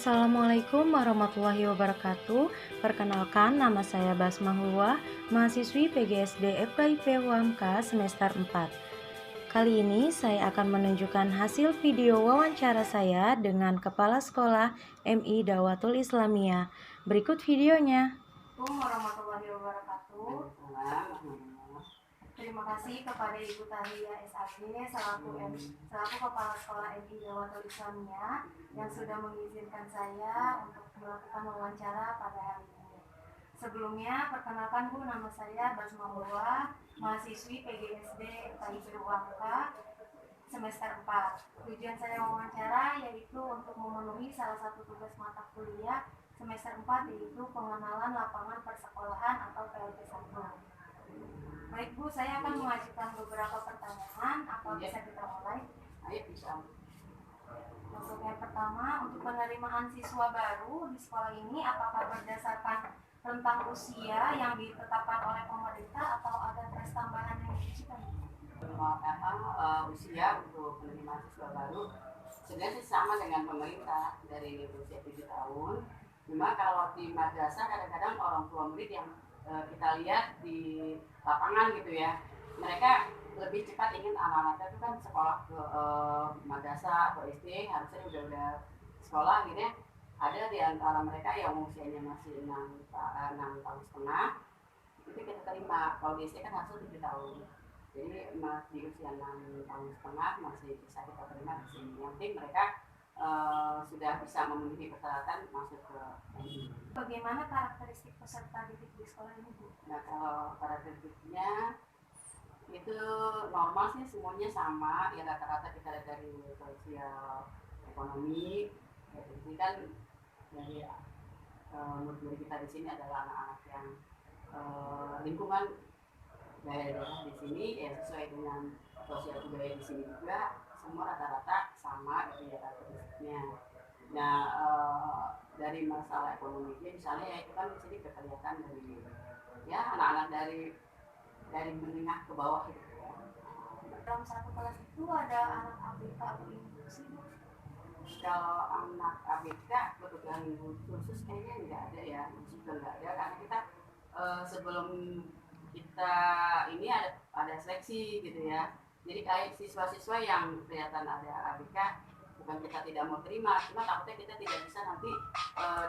Assalamualaikum warahmatullahi wabarakatuh. Perkenalkan, nama saya Basma Hulwa, mahasiswi PGSD FKIP UAMK semester 4. Kali ini saya akan menunjukkan hasil video wawancara saya dengan Kepala Sekolah MI Dawatul Islamiyah. Berikut videonya. Assalamualaikum warahmatullahi wabarakatuh. Terima kasih kepada Ibu Tahlia SAG selaku Kepala Sekolah MI Dawatul Islamiyah yang sudah mengizinkan saya untuk melakukan wawancara pada hari ini. Sebelumnya, perkenalkan Bu, nama saya Basma Hulwa, mahasiswi PGSD FKIP UAMK semester 4. Tujuan saya wawancara yaitu untuk memenuhi salah satu tugas mata kuliah semester 4, yaitu pengenalan lapangan persekolahan atau PLP 1. Baik Bu, saya akan mengajukan beberapa pertanyaan. Apa bisa kita mulai? Ayo, bisa. Untuk yang pertama, untuk penerimaan siswa baru di sekolah ini, apakah berdasarkan rentang usia yang ditetapkan oleh pemerintah atau ada tes tambahan yang diberikan? Usia untuk penerimaan siswa baru sebenarnya sama dengan pemerintah dari usia 7 tahun. Cuma kalau di madrasah kadang-kadang orang tua murid yang kita lihat di lapangan gitu ya, mereka lebih cepat ingin anak-anaknya itu kan sekolah ke madrasah atau SD, harusnya udah sekolah gitu ya. Ada di antara mereka yang usianya masih 6 tahun setengah, itu kita terima. Kalau di SD kan harusnya 7 tahun, jadi di usia 6 tahun setengah masih bisa kita terima di sini. Yang penting mereka sudah bisa memenuhi persyaratan masuk ke MI. Bagaimana karakteristik peserta didik di sekolah ini, Bu? Nah, kalau karakteristiknya itu normal sih, semuanya sama ya, rata-rata kita lihat dari sosial ekonomi ya. Ini kan dari murid-murid kita di sini adalah anak-anak yang lingkungan daerah di sini ya, sesuai dengan sosial budaya di sini juga, semua rata-rata sama gitu ya karakteristiknya. Nah, dari masalah ekonominya misalnya ya, itu kan di sini kelihatan dari ya anak-anak dari menengah ke bawah gitu ya. Dalam satu kelas itu ada anak ABK atau inklusi? Kalau anak ABK kebutuhan khusus kayaknya nggak ada ya, juga nggak ada, karena kita sebelum kita ini ada seleksi gitu ya. Jadi kayak siswa-siswa yang kelihatan ada ABK, bukan kita tidak mau terima, cuma takutnya kita tidak bisa nanti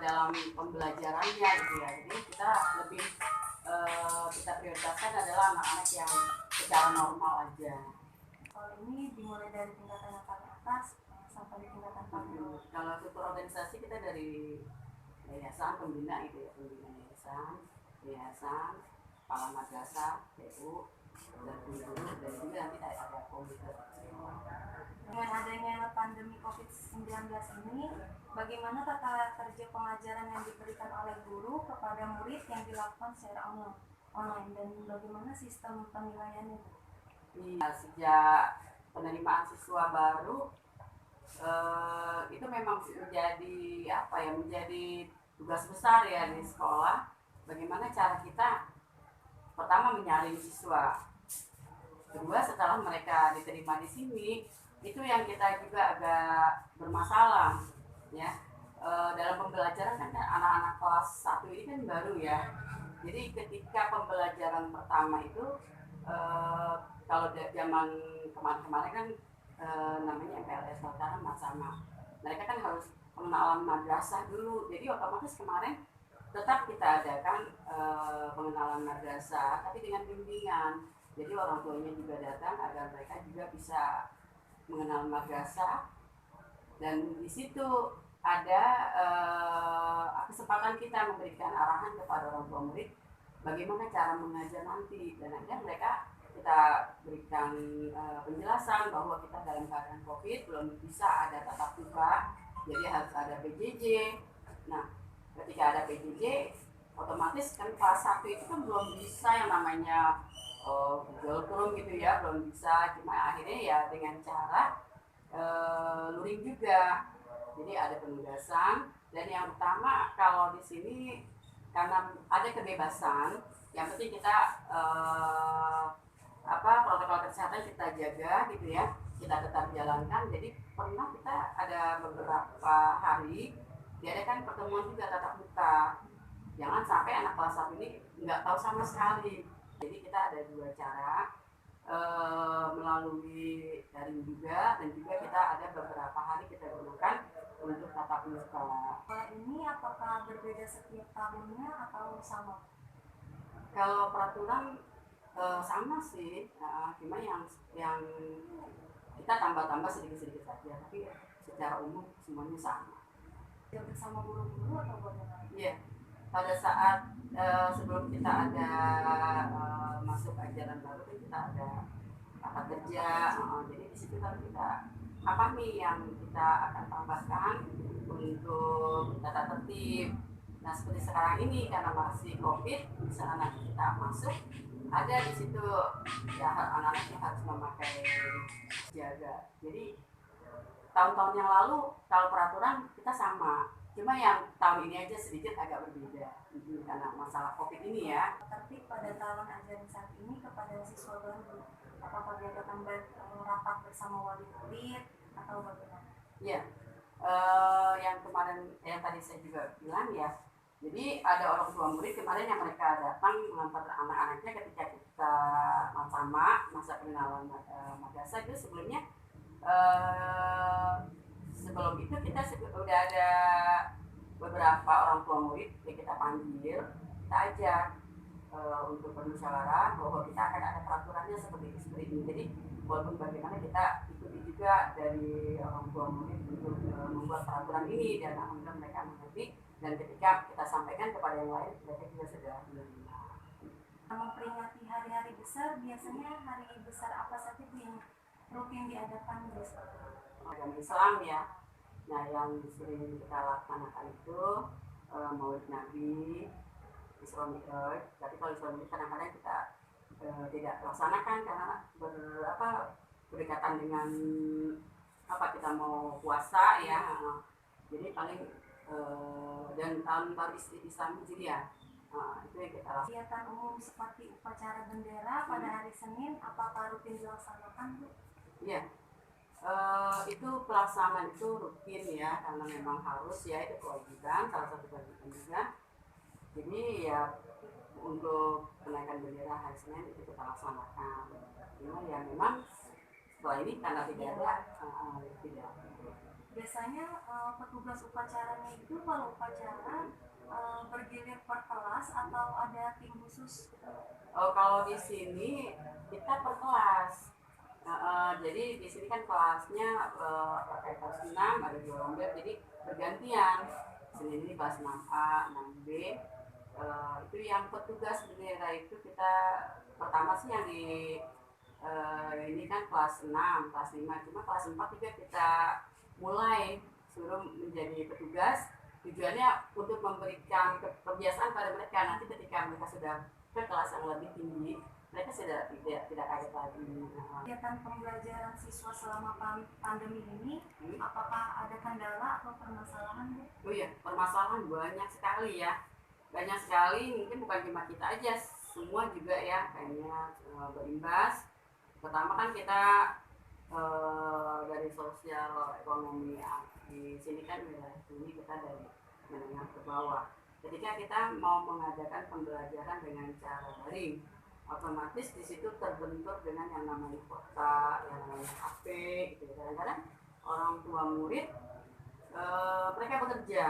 dalam pembelajarannya gitu ya. Jadi kita lebih kita prioritaskan adalah anak-anak yang secara normal aja. Sekolah ini dimulai dari tingkatan yang paling atas sampai di tingkatan paling bawah. Kalau struktur organisasi kita dari yayasan pembina itu ya, pembina yayasan, kepala madrasah, PU, dan guru, dan juga nanti ada komputer. Dengan adanya pandemi COVID-19 ini, bagaimana tata kerja pengajaran yang diberikan oleh guru kepada murid yang dilakukan secara online, dan bagaimana sistem penilaiannya? Sejak penerimaan siswa baru itu memang menjadi tugas besar ya di sekolah. Bagaimana cara kita pertama menyaring siswa, kedua setelah mereka diterima di sini, itu yang kita juga agak bermasalah ya. Dalam pembelajaran kan anak-anak kelas 1 ini kan baru ya, jadi ketika pembelajaran pertama itu kalau zaman kemarin kan namanya MPLS sekarang sama, mereka kan harus pengenalan madrasah dulu, jadi otomatis kemarin tetap kita adakan pengenalan madrasah tapi dengan bimbingan. Jadi orang tuanya juga datang agar mereka juga bisa mengenal madrasah, dan di situ ada kesempatan kita memberikan arahan kepada orang tua murid bagaimana cara mengajar nanti, dan akhirnya mereka kita berikan penjelasan bahwa kita dalam keadaan COVID belum bisa ada tatap muka, jadi harus ada PJJ. Nah, ketika ada PJJ, otomatis kan kelas 1 itu kan belum bisa yang namanya Google Chrome gitu ya, belum bisa. Cuma akhirnya ya dengan cara luring juga. Jadi ada penugasan, dan yang utama kalau di sini karena ada kebebasan, yang penting kita protokol kesehatan kita jaga gitu ya, kita tetap jalankan. Jadi pernah kita ada beberapa hari diadakan pertemuan juga tatap muka. Jangan sampai anak kelas 1 ini nggak tahu sama sekali. Jadi kita ada dua cara, melalui daring juga, dan juga kita ada beberapa hari kita gunakan untuk tatap muka. Sekolah ini apakah berbeda setiap tahunnya atau sama? Kalau peraturan sama sih, cuma yang kita tambah-tambah sedikit-sedikit saja, tapi secara umum semuanya sama. Bersama guru-guru atau bagaimana? Iya, pada saat sebelum kita ada masuk ajaran baru, kita ada rapat kerja, jadi di situ kan kita apa nih yang kita akan tambahkan untuk tata tertib. Nah seperti sekarang ini karena masih COVID, misalnya nanti kita masuk ada di situ ya anak-anaknya harus memakai jaga. Jadi tahun-tahun yang lalu kalau peraturan kita sama, cuma yang tahun ini aja sedikit agak berbeda karena masalah COVID ini ya. Tertib pada tahun ajaran saat ini kepada siswa baru, apakah diadakan rapat bersama wali murid atau bagaimana? Iya, yang kemarin yang tadi saya juga bilang ya. Jadi ada orang tua murid kemarin yang mereka datang mengantar anak-anaknya ketika kita sama masa pengenalan madrasah itu sebelumnya. Sebelum itu kita sudah ada beberapa orang tua murid yang kita panggil, kita ajak untuk bermusyawarah bahwa kita akan ada peraturannya seperti ini. Jadi walaupun bagaimana kita ikuti juga dari orang tua murid untuk membuat peraturan ini, dan alhamdulillah mereka mengerti, dan ketika kita sampaikan kepada yang lain mereka juga sudah menerima. Memperingati hari-hari besar, biasanya hari besar apa saja yang rutin diadakan biasanya? Agama Islam ya. Nah yang sering kita laksanakan itu Maulid Nabi, Isra Mi'raj. Tapi kalau Isra Mi'raj kadang-kadang kita tidak laksanakan karena berdekatan dengan kita mau puasa ya. Jadi paling dan tahun baru Islam Hijriah. Itu yang kita lakukan. Kegiatan umum seperti upacara bendera pada hari Senin, apakah rutin dilaksanakan, Bu? Iya, itu pelaksanaan itu rutin ya, karena memang harus ya, itu kewajiban, salah satu kewajiban juga. Jadi ya untuk kenaikan bendera hari Senin itu kita laksanakan. Cuma ya memang setelah ini karena tidak ada tidak. Biasanya petugas upacaranya itu kalau upacara bergilir per kelas atau ada tim khusus? Kalau di sini kita per kelas. Jadi di sini kan kelasnya pakai kelas 6, ada 2 rombel, jadi bergantian. Senin ini kelas 6A, 6B. Itu yang petugas bendera itu kita pertama sih yang di ini kan kelas 6, kelas 5, cuma kelas 4 juga kita mulai suruh menjadi petugas. Tujuannya untuk memberikan kebiasaan pada mereka, nanti ketika mereka sudah ke kelas yang lebih tinggi, mereka sudah tidak kaget lagi. Kegiatan pembelajaran siswa selama pandemi ini, apakah ada kendala atau permasalahan, Bu? Oh iya, permasalahan banyak sekali ya. Banyak sekali, mungkin bukan cuma kita aja, semua juga ya kayaknya berimbas. Pertama kan kita dari sosial ekonomi di sini kan wilayah ini kita dari menengah ke bawah. Ketika kita mau mengadakan pembelajaran dengan cara daring, otomatis di situ terbentur dengan yang namanya kuota, yang namanya HP, gitu. Kadang-kadang orang tua murid mereka bekerja,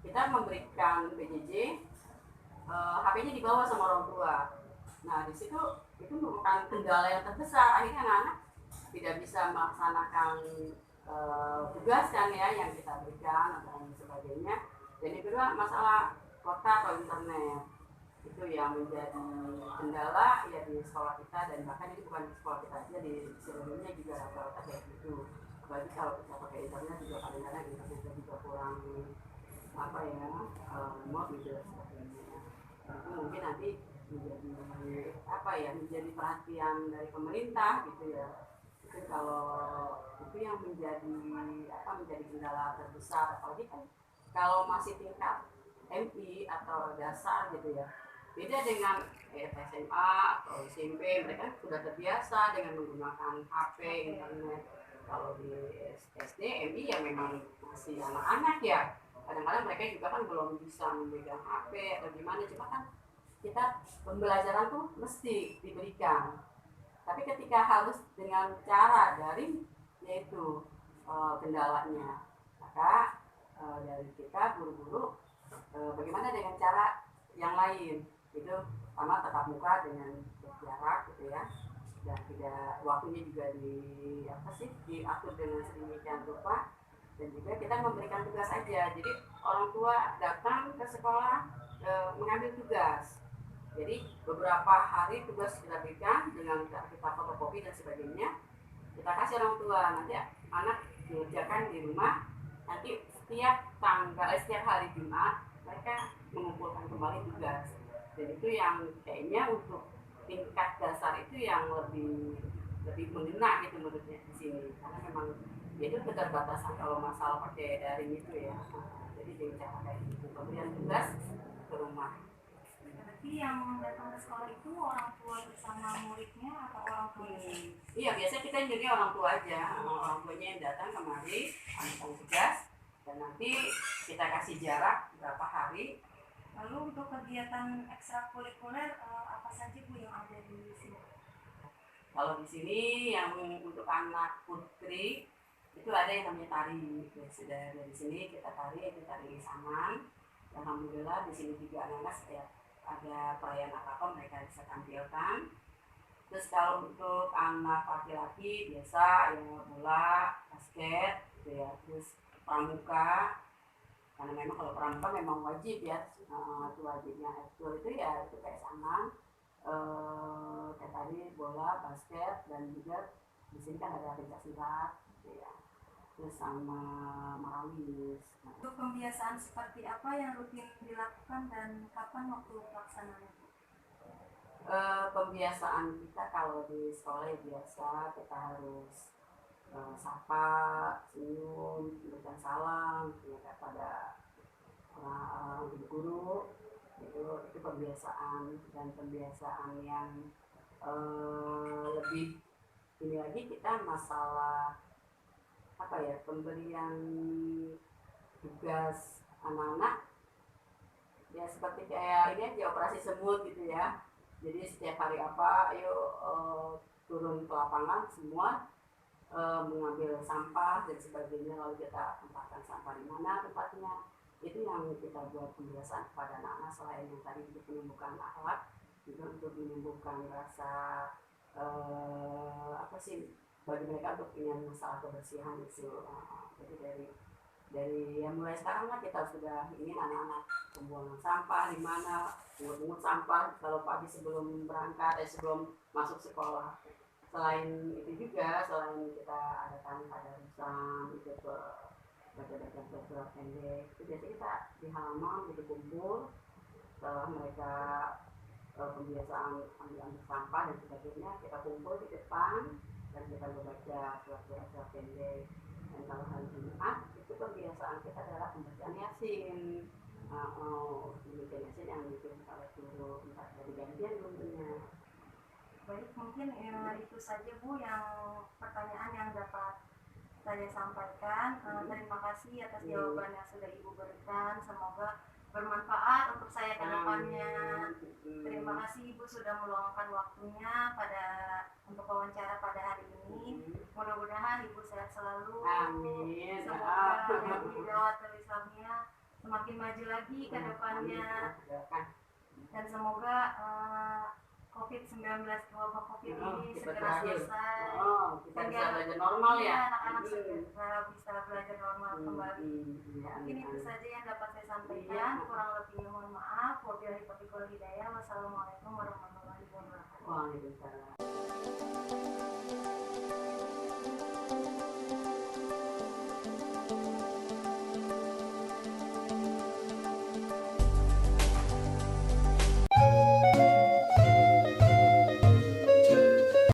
kita memberikan PJJ, HP-nya dibawa sama orang tua. Nah di situ itu merupakan kendala yang terbesar, akhirnya anak-anak tidak bisa melaksanakan tugas kan ya yang kita berikan dan sebagainya. Dan yang kedua masalah kuota atau internet, itu yang menjadi kendala ya di sekolah kita, dan bahkan ini bukan di sekolah kita aja, di seluruh dunia juga rata-rata kayak gitu. Apalagi kalau kita pakai internet juga kadang-kadang internetnya juga kurang lemot gitu dan sebagainya. Itu mungkin nanti menjadi perhatian dari pemerintah gitu ya. Itu kalau itu yang menjadi kendala terbesar, apalagi kan kalau masih tingkat MI atau dasar gitu ya, beda dengan SMA atau SMP, mereka sudah terbiasa dengan menggunakan HP, internet. Kalau di SD, MI ya memang masih anak-anak ya. Kadang-kadang mereka juga kan belum bisa memegang HP atau gimana. Cuma kan kita pembelajaran tuh mesti diberikan. Tapi ketika harus dengan cara daring, yaitu kendalanya. Maka dari kita guru-guru bagaimana dengan cara yang lain, itu sama tetap muka dengan jarak gitu ya, dan tidak waktunya juga diatur dengan sedemikian rupa, dan juga kita memberikan tugas aja. Jadi orang tua datang ke sekolah mengambil tugas. Jadi beberapa hari tugas kita berikan dengan kita fotokopi dan sebagainya, kita kasih orang tua, nanti anak mengerjakan di rumah. Nanti setiap hari Jumat mereka mengumpulkan kembali tugas, dan itu yang kayaknya untuk tingkat dasar itu yang lebih mengena gitu menurutnya di sini, karena memang itu keterbatasan kalau masalah pakai daring itu ya. Jadi dengan cara kayak gitu pemberian tugas ke rumah. Berarti yang datang ke sekolah itu orang tua bersama muridnya atau orang tua? Iya, biasanya kita jadi orang tua aja, orang tuanya yang datang kemari ambil tugas, dan nanti kita kasih jarak berapa hari. Lalu untuk kegiatan ekstrakurikuler apa saja Bu yang ada di sini? Kalau di sini yang untuk anak putri itu ada yang namanya tari. Sudah dari sini kita tari, itu tari saman. Alhamdulillah di sini juga anak-anak setiap ada perayaan apa-apa mereka bisa tampilkan. Terus kalau untuk anak laki-laki biasa ya bola, basket gitu ya. Terus pramuka, karena memang kalau pramuka memang wajib ya, itu wajibnya ekskul itu ya itu kayak sama kayak tadi bola, basket, dan juga di sini kan ada pencaksilat gitu ya, terus sama marawis. Untuk pembiasaan seperti apa yang rutin dilakukan dan kapan waktu pelaksanaannya? Pembiasaan kita kalau di sekolah ya biasa kita harus sapa, senyum, berikan salam ya, pada orang guru. Itu pembiasaan, dan pembiasaan yang lebih ini lagi kita masalah apa ya, pemberian tugas anak-anak ya seperti kayak ini aja, operasi semut gitu ya. Jadi setiap hari apa, ayo turun ke lapangan semua, mengambil sampah dan sebagainya, lalu kita tempatkan sampah di mana tempatnya. Itu yang kita buat pembiasaan kepada anak-anak, selain yang tadi untuk menumbuhkan akhlak, juga untuk menumbuhkan rasa bagi mereka untuk ingin masalah kebersihan itu. Jadi dari yang mulai sekarang lah kita sudah ingin anak-anak pembuangan sampah di mana, pungut sampah kalau pagi sebelum berangkat, sebelum masuk sekolah. Selain itu juga, selain kita adakan tadarusan itu baca-baca surat pendek, itu biasanya kita di halaman gitu kumpul, setelah mereka pembiasaan ambil sampah dan sebagainya, kita kumpul di depan dan kita membaca surat-surat pendek. Dan kalau hari Jumat itu kebiasaan kita adalah pembacaan Yasin. Pembacaan Yasin yang dikirim oleh guru, entah dari gantian gurunya. Baik, mungkin itu saja Bu yang pertanyaan yang dapat saya sampaikan. Terima kasih atas jawaban yang sudah Ibu berikan. Semoga bermanfaat untuk saya ke depannya. Terima kasih Ibu sudah meluangkan waktunya untuk wawancara pada hari ini. Mudah-mudahan Ibu sehat selalu. Amin. Semoga MI Dawatul Islamiyah semakin maju lagi ke depannya. Dan semoga COVID-19, wabah COVID ini segera selesai. Kita bisa belajar normal ya. Anak-anak segera bisa belajar normal kembali. Mungkin itu saja yang dapat saya sampaikan. Kurang lebihnya